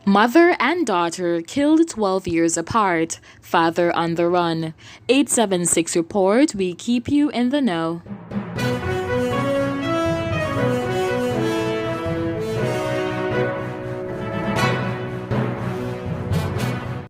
Mother and daughter killed 12 years apart. Father on the run. 876 report. We keep you in the know.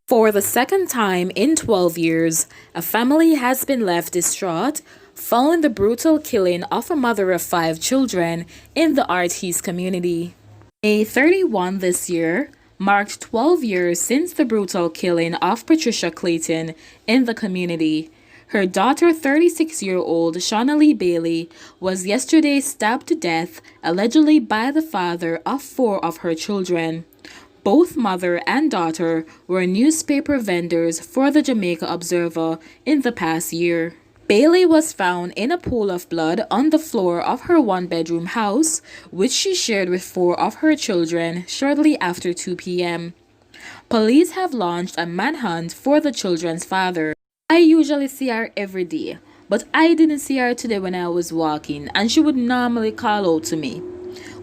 For the second time in 12 years, a family has been left distraught following the brutal killing of a mother of 5 children in the Heartease community. May 31 this year marked 12 years since the brutal killing of Patricia Clayton in the community. Her daughter, 36-year-old Shanalee Bailey, was yesterday stabbed to death, allegedly by the father of 4 of her children. Both mother and daughter were newspaper vendors for the Jamaica Observer in the past year. Bailey was found in a pool of blood on the floor of her one-bedroom house, which she shared with 4 of her children shortly after 2 p.m. Police have launched a manhunt for the children's father. I usually see her every day, but I didn't see her today when I was walking, and she would normally call out to me.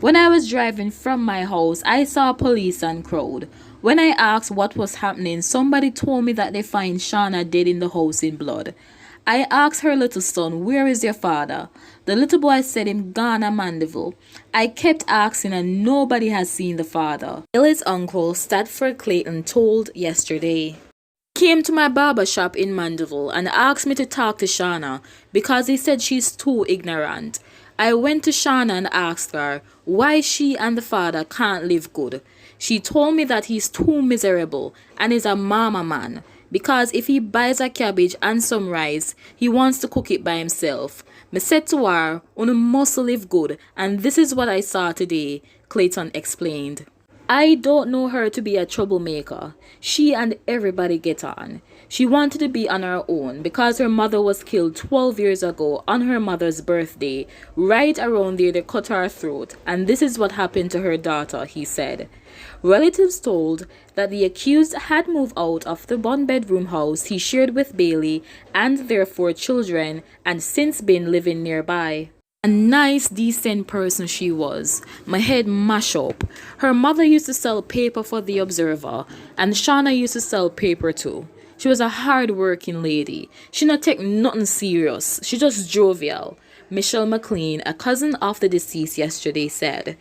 When I was driving from my house, I saw police and crowd. When I asked what was happening, somebody told me that they find Shauna dead in the house in blood. I asked her little son, "Where is your father?" The little boy said him gone to Mandeville. I kept asking and nobody has seen the father. Bailey's uncle, Patricia Clayton, told yesterday. He came to my barber shop in Mandeville and asked me to talk to Shauna because he said she's too ignorant. I went to Shauna and asked her why she and the father can't live good. She told me that he's too miserable and is a mama man, because if he buys a cabbage and some rice, he wants to cook it by himself. Me said to her, "Unu must live good, and this is what I saw today," Clayton explained. I don't know her to be a troublemaker. She and everybody get on. She wanted to be on her own because her mother was killed 12 years ago on her mother's birthday. Right around there they cut her throat, and this is what happened to her daughter, he said. Relatives told that the accused had moved out of the one-bedroom house he shared with Bailey and their 4 children and since been living nearby. A nice, decent person she was. My head mash up. Her mother used to sell paper for the Observer, and Shauna used to sell paper too. She was a hard-working lady. She not take nothing serious. She just jovial. Michelle McLean, a cousin of the deceased, yesterday said.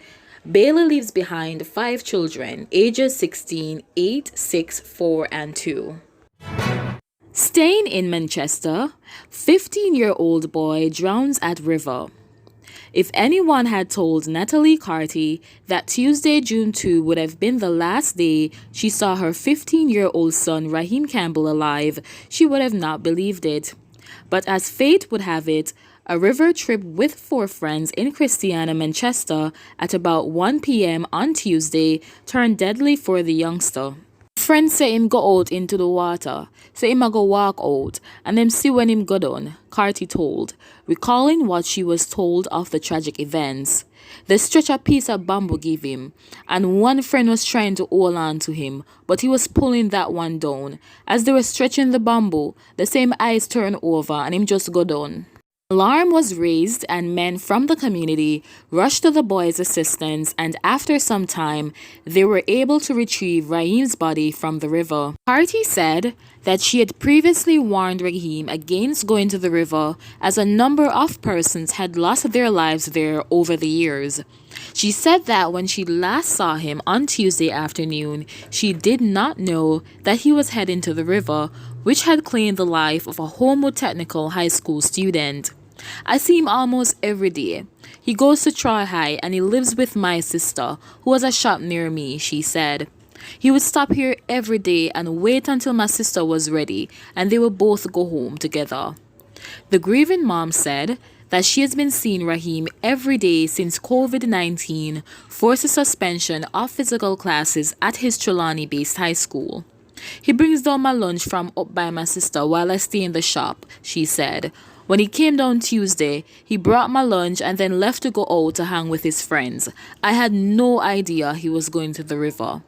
Bailey leaves behind 5 children, ages 16, 8, 6, 4, and 2. Staying in Manchester, 15-year-old boy drowns at river. If anyone had told Natalie Carty that Tuesday, June 2 would have been the last day she saw her 15-year-old son Raheem Campbell alive, she would have not believed it. But as fate would have it, a river trip with 4 friends in Christiana, Manchester at about 1 p.m. on Tuesday turned deadly for the youngster. Friends say him go out into the water, say him a go walk out, and them see when him go down, Carty told, recalling what she was told of the tragic events. They stretched a piece of bamboo give him, and one friend was trying to hold on to him, but he was pulling that one down. As they were stretching the bamboo, the same ice turned over and him just go down. Alarm was raised and men from the community rushed to the boy's assistance, and after some time, they were able to retrieve Raheem's body from the river. Carty said that she had previously warned Raheem against going to the river as a number of persons had lost their lives there over the years. She said that when she last saw him on Tuesday afternoon, she did not know that he was heading to the river, which had claimed the life of a Homo Technical high school student. I see him almost every day. He goes to Troy High and he lives with my sister, who has a shop near me, she said. He would stop here every day and wait until my sister was ready, and they would both go home together. The grieving mom said that she has been seeing Raheem every day since COVID-19 forced the suspension of physical classes at his Trelawney-based high school. He brings down my lunch from up by my sister while I stay in the shop, she said. When he came down Tuesday, he brought my lunch and then left to go out to hang with his friends. I had no idea he was going to the river.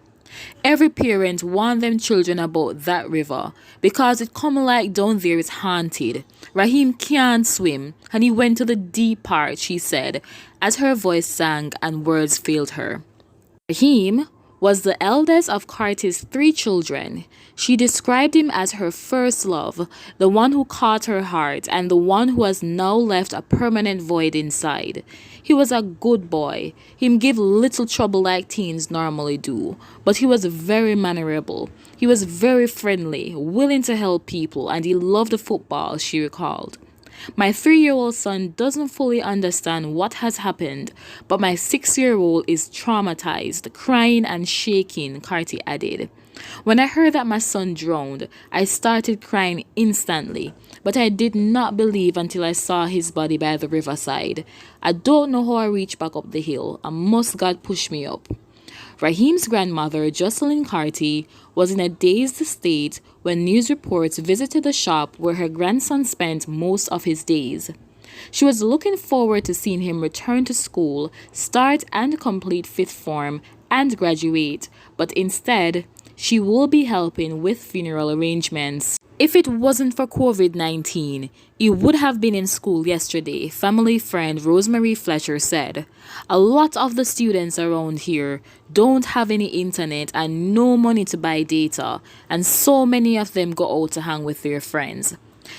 Every parent warned them children about that river because it come like down there is haunted. Raheem can't swim and he went to the deep part, she said, as her voice sank and words failed her. Raheem, was the eldest of Carty's 3 children. She described him as her first love, the one who caught her heart, and the one who has now left a permanent void inside. He was a good boy. Him give little trouble like teens normally do, but he was very mannerable. He was very friendly, willing to help people, and he loved the football, she recalled. My 3-year-old son doesn't fully understand what has happened, but my 6-year-old is traumatized, crying and shaking, Carty added. When I heard that my son drowned, I started crying instantly, but I did not believe until I saw his body by the riverside. I don't know how I reached back up the hill, and must God push me up. Raheem's grandmother, Jocelyn Carty, was in a dazed state when news reports visited the shop where her grandson spent most of his days. She was looking forward to seeing him return to school, start and complete 5th form, and graduate, but instead, she will be helping with funeral arrangements. If it wasn't for COVID-19, he would have been in school yesterday, family friend Rosemary Fletcher said. A lot of the students around here don't have any internet and no money to buy data, and so many of them go out to hang with their friends.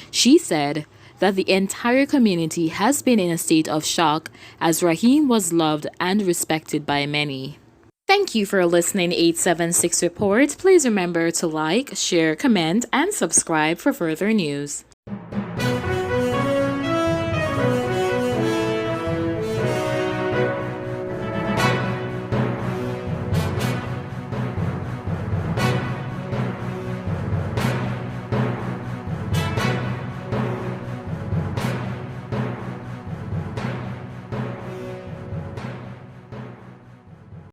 She said that the entire community has been in a state of shock as Raheem was loved and respected by many. Thank you for listening 876 Report. Please remember to like, share, comment, and subscribe for further news.